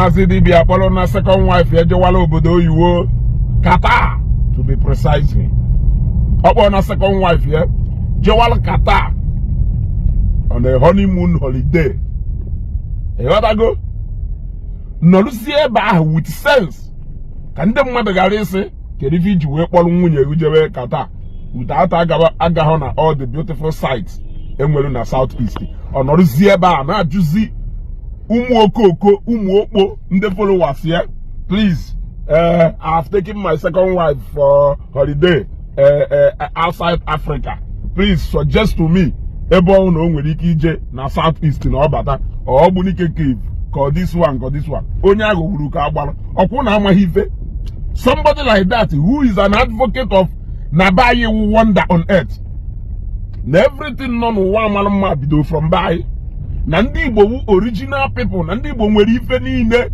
Mazzi Dibia kpọrọ na second wife ya jewala obodo oyiwo Qatar to be precisely. Ọ kpọrọ na second wife ya jewala Qatar on a honeymoon holiday. Ịghọtago? Nọrụsie ebe ahụ with sense. Ka ndị mmadụ gara isi kedu ife iji wee kpọrọ nwunye ujewe Qatar without agahụ na all the beautiful sites enwere na Southeast. Ọ nọrụzie ebe a na-ajụzi ụmụ okoko ụmụ okpo ndị followers ya. Please, I have taken my second wife for holiday outside Africa. Please suggest to me ebe ọ na o nwere ike ije na Southeast na ọbata ọ bụ n'ike cave ka this one ka this one. Onye ahụ gburu ka agbara ọkwụ na amaghị ife. Somebody like that who is an advocate of Nabayi wonder on earth. Na everything nọ n'ụwa amara mma bido from Bayi. Na ndị Igbo wu original people, na ndị Igbo nwere ife niile.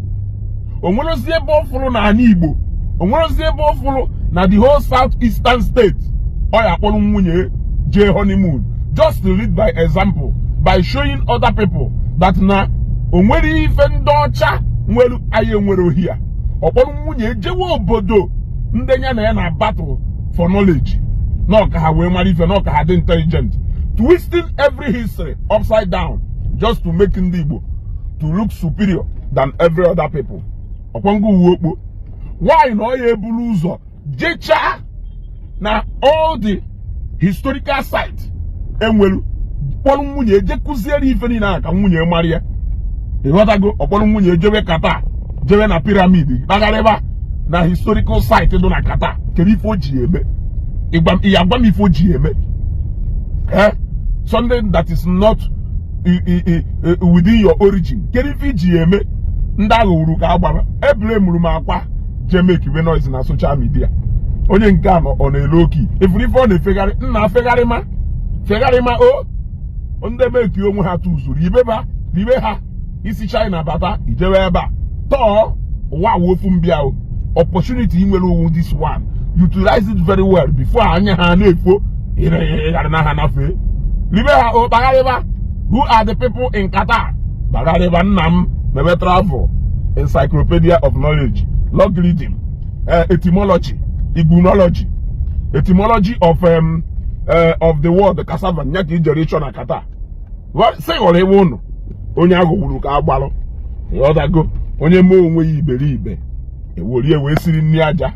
O nwerozi ebe ọ fụrụ na ana Igbo. O nwerozi ebe ọ fụrụ na the whole southeastern state. Ọ ya kpọrọ nwunye jee honeymoon. Just to lead by example, by showing other people that na o nwere ife ndị ọcha nwere anyị nwere ohia. Ọ kpọrọ nwunye jewe obodo ndị ya na ya na battle for knowledge. No ka ha wee mara ife, no ka ha dị intelligent. Twisting every history upside down just to make ndị Igbo to look superior than every other people. Ọkwango uwe okpo. Why na ọ ya eburu ụzọ jecha na all the historical sites enwelu kpọrọ nwunye je kụziere ife niile aka nwunye mara ya. Ịghọtago? Ọkpọrọ nwunye jewe Qatar, jewe na pyramid kpagharịba na historical site dị na Qatar. Kedu ife o ji eme? Ịgwa m ife o ji eme? Something that is not within your origin. Kedu ife ji eme? Ndị agha uru ka agbara eblemuru m akwa je make we noise na social media. Onye nke a ọ na-ele oki ifuru ife ọ na-efegharị nna fegharị ma o ndị make onwe ha tuzuru ibe ha isi China bata ijewe ebe a tọọ ụwa wofu mbịa o opportunity inwere owu this one utilize it very well before anya ha na-efo ịghara na ha nafe libe ha o kpagharịba. Who are the people in Qatar? Bagariba Nam, Mebe Travel, Encyclopedia of Knowledge, Log Reading, Etymology, Igbonology, Etymology of the word, the cassava, Nyaki generation na Qatar. What say all they want? Onye agụ gburu ka agbalo. Ịghọtago? Onye mo onwe ya iberibe. Ewolie wee siri nni aja.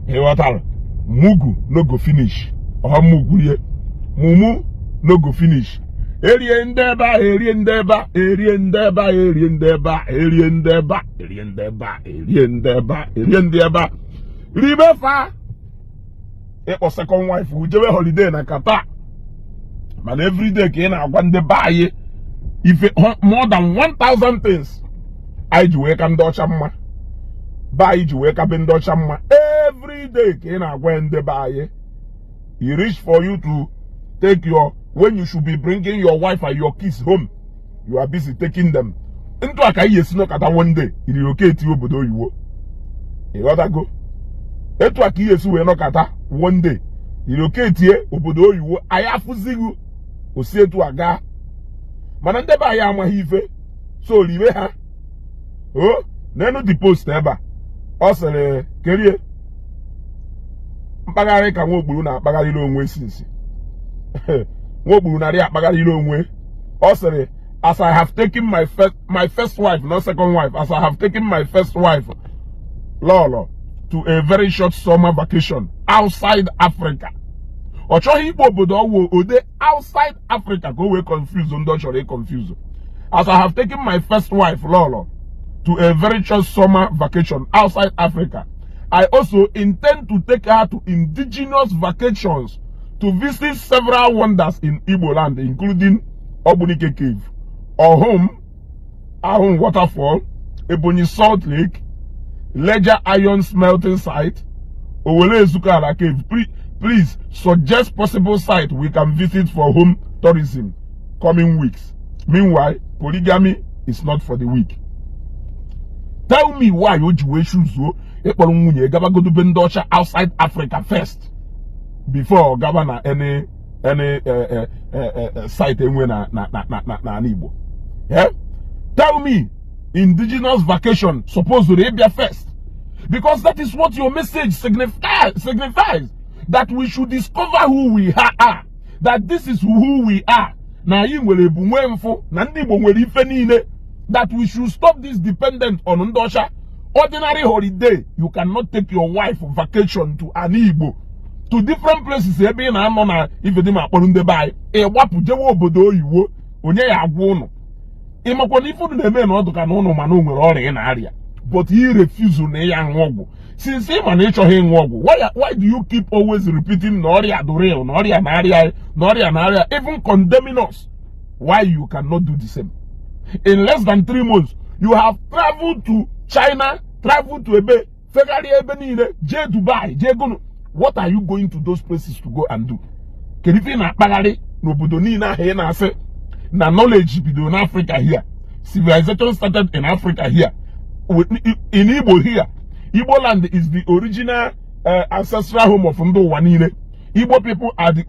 Ịghọtara? Mugu no go finish. Ọ mugulie. Mumu no go finish. Erie ndeba, erie ndeba, erie ndeba, erie ndeba, erie ndeba, erie ndeba, erie ndeba, erie ndeba. Ribefa. Ekpo second wife ujewe holiday na Qatar. Man every day ka ị na-agwa ndị baye ife more than 1,000 things. Anyị ji wee ka ndị ọcha mma. Baye ji wee ka be ndị ọcha mma. Every day ka ị na-agwa ndị baye. He reach for you to take your when you should be bringing your wife and your kids home, you are busy taking them. Into a kai yesino kata one day, you relocate you obodo oyiwo. You gotta go. Into a kai yesu we no kata one day, you relocate ye obodo oyiwo. Ayafuzigu osie tu aga. Manande ba ya amahive. So liwe ha. Oh, neno di post eba. Osele kerie. Mpagare ka nwogburu na mpagare lo onwe sinsi. As I have taken my first wife, not second wife, as I have taken my first wife, Lolo, to a very short summer vacation outside Africa. Ochohi Bobodo wo ode outside Africa, go away confused, don't confused. As I have taken my first wife, Lolo, to a very short summer vacation outside Africa, I also intend to take her to indigenous vacations to visit several wonders in Igbo land, including Obunike Cave, Ahum Waterfall, Ebonyi Salt Lake, Ledger Iron Smelting Site, Owele Zukara Cave. Please suggest possible site we can visit for home tourism coming weeks. Meanwhile, polygamy is not for the weak. Tell me why you choose outside Africa first before governor any site na Igbo. Yeah? Tell me indigenous vacation supposed to be first. Because that is what your message signifies. That we should discover who we are. That this is who we are. That we should stop this dependent on Ndosha. Ordinary holiday, you cannot take your wife on vacation to Ala Igbo. To different places, if you buy a wapu jewo obodo iwo, onye ya agwono. But he refused to. Since him and why do you keep always repeating Noria Doreo, Noria Naria, Noria Naria, even condemning us? Why you cannot do the same? In less than 3 months, you have traveled to China, traveled to Ebe, Fegari Ebenine, J Dubai, J Gono. What are you going to those places to go and do? Kerifina Bagari, no Budonina, Hena say, na knowledge be in Africa here. Civilization started in Africa here. In Igbo here. Igbo land is the original ancestral home of Ndo Wanine. Igbo people are the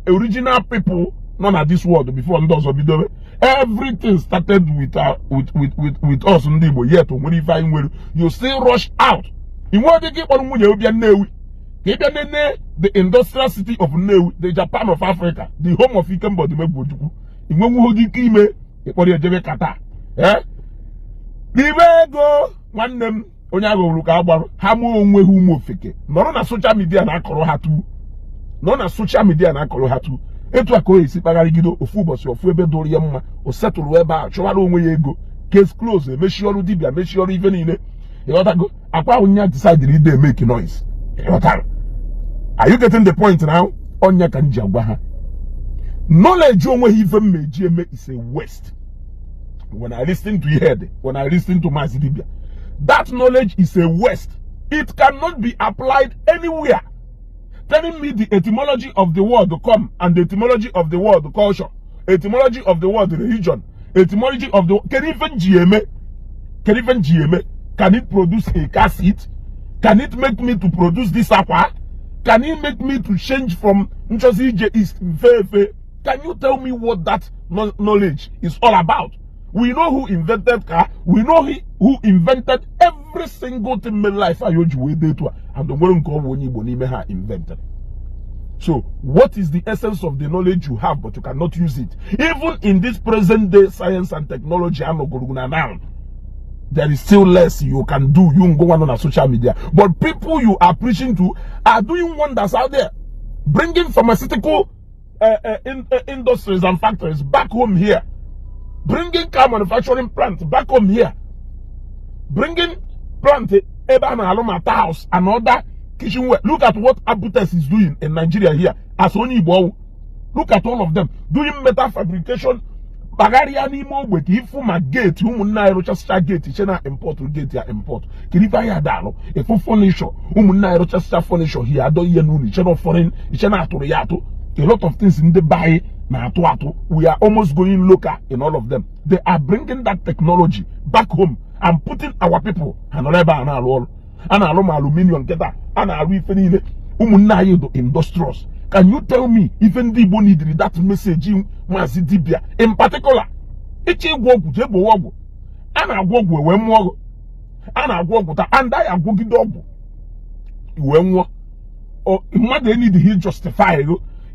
original people known at this world before Ndo Zobidobe. Everything started with us Ndibo. Yet when you find where you still rush out. In what they keep on Newi. The industrial city of Newi, the Japan of Africa, the home of Ikembo the Megbojuku. In when we Kime, the Kata. Eh? Go one them Onyago Luka Hamu onwe humo feke. No na social media na akoro hatu. No na social media na akoro hatu. Etu akoye si pagarigido ofubosi ofu ebe dori yamma o settle eba chowara onwe ego. Case close, make sure Dibia, make sure even in it. You know that go akwa onya decide they make noise. You know that. Are you getting the point now? Onya kanji agwa. Knowledge onwe even me is a waste. When I listen to Ihede, when I listen to Mazzi Dibia, that knowledge is a waste. It cannot be applied anywhere. Telling me the etymology of the word come and the etymology of the word culture, etymology of the word religion, etymology of the can even GMA, can it produce a casket? Can it make me to produce this aqua? Can it make me to change from Nchosi is Fefe? Can you tell me what that knowledge is all about? We know who invented car. We know who invented every single thing in life. And the one called invented. So, what is the essence of the knowledge you have, but you cannot use it? Even in this present day science and technology, there is still less you can do. You can go on social media. But people you are preaching to are doing wonders out there. Bringing pharmaceutical industries and factories back home here. Bringing car manufacturing plant back home here. Bringing plant house and other kitchenware. Look at what Abutes is doing in Nigeria here. As only Igbo. Look at all of them. Doing metal fabrication. Bagaria ni mo with ifuma gate. Umunna Rochester gate. Ichena import gate ya import. Kirifa ya dalo. If furniture. Umunna Rochester furniture here. Ado yenuni. Ichena foreign. Ichena aturiyato. A lot of things in the buy. We are almost going local in all of them. They are bringing that technology back home and putting our people and aluminium industrials. Can you tell me even the Igbo need that message in Mazzi Dibia in particular? And I am going dog. You need he justify.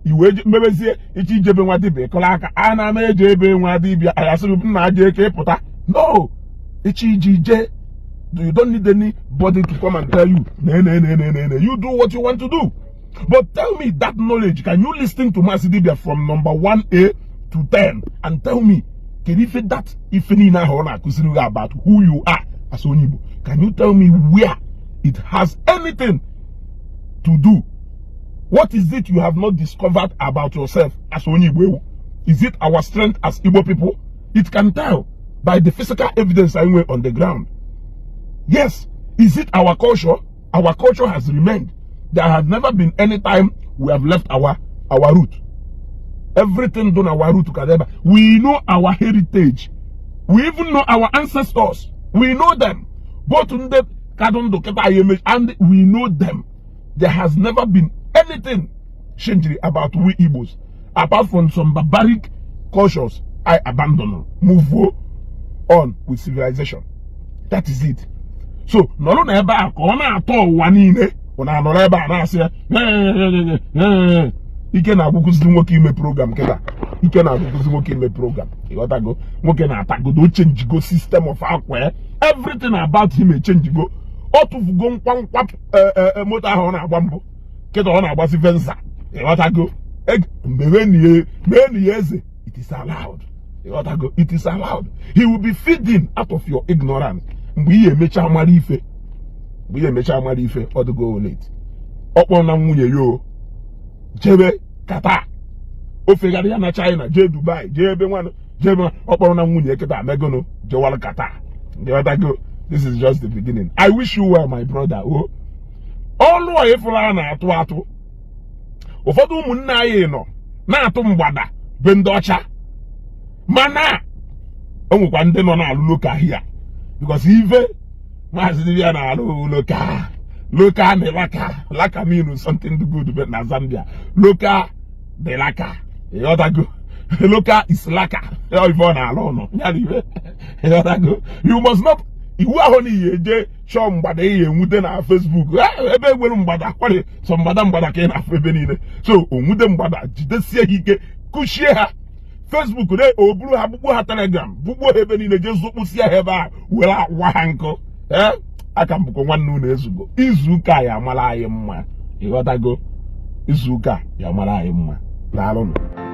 You maybe say it's Jebe Dibia, Kolaka, Anna Jebe Dibia, I assume JK Pota. No, it's GJ. You don't need anybody to come and tell you, no. You do what you want to do. But tell me that knowledge. Can you listen to Mazzi Dibia from number 1A to 10 and tell me, can you fit that if any about who you are as Onibo? Can you tell me where it has anything to do? What is it you have not discovered about yourself as Onibo? Is it our strength as Igbo people? It can tell by the physical evidence anyway on the ground. Yes. Is it our culture? Our culture has remained. There has never been any time we have left our root. Everything done our root to Kadeba. We know our heritage. We even know our ancestors. We know them. Both in the and we know them. There has never been anything changing about we Igbos. Apart from some barbaric cultures, I abandon. Move. on with civilization. That is it. So nọrọ na ebe a ka ọ na-atọ ụwa niile ọ na-anọrọ ebe a na-asị ya ike na-agwụkụzi nwoke ime program kịta ike na-agwụkụzi nwoke ime program ịghọtago nwoke na-atagodo o change system of akwa everything about him echenjigo ọ tụfugo nkwa moto ahụ ọ na-agba mbụ kịta ọ na-agbasi venza ịghọtago mgbe ya eze it is allowed ịghọtago it is allowed. He will be feeding out of your ignorance mgbe ihe emecha mara ife ọ dịgo late ọ kpọrọ na nwunye yo jebe Qatar o fegara ya na China jee Dubai jee ebe nwanne jebe ọ kpọrọ na nwunye kịta megono jewala Qatar. This is just the beginning. I wish you well, my brother. Oh, all the way na-atụ ụfọdụ ụmụnne anyị nọ na-atụ mgbada be ndị ọcha mana o nwekwa ndị nọ na-alụ loka hia because ife Mazzi Dibia na-alụ loka na laka means something good but na Zambia loka de laka yotago loka is laka if ọ na-alụ no you must not iwu ahụ na ihe eje chọọ mgbada ihe enwute na Facebook ebe egwelu mgbada kwari so mgbada ka ị na-afụ ebe niile so onwute mgbada jidesie ha ike kuchie ha Facebook de oburu ha bụkpo ha Telegram bụkpo ha ebe niile je zokpusie ha ebe a were awa ha nkụ aka mbụkọ nwanne unu ezugo izuụka ya amara anyị mma ịghọtago izuụka ya amara anyị mma daalụ.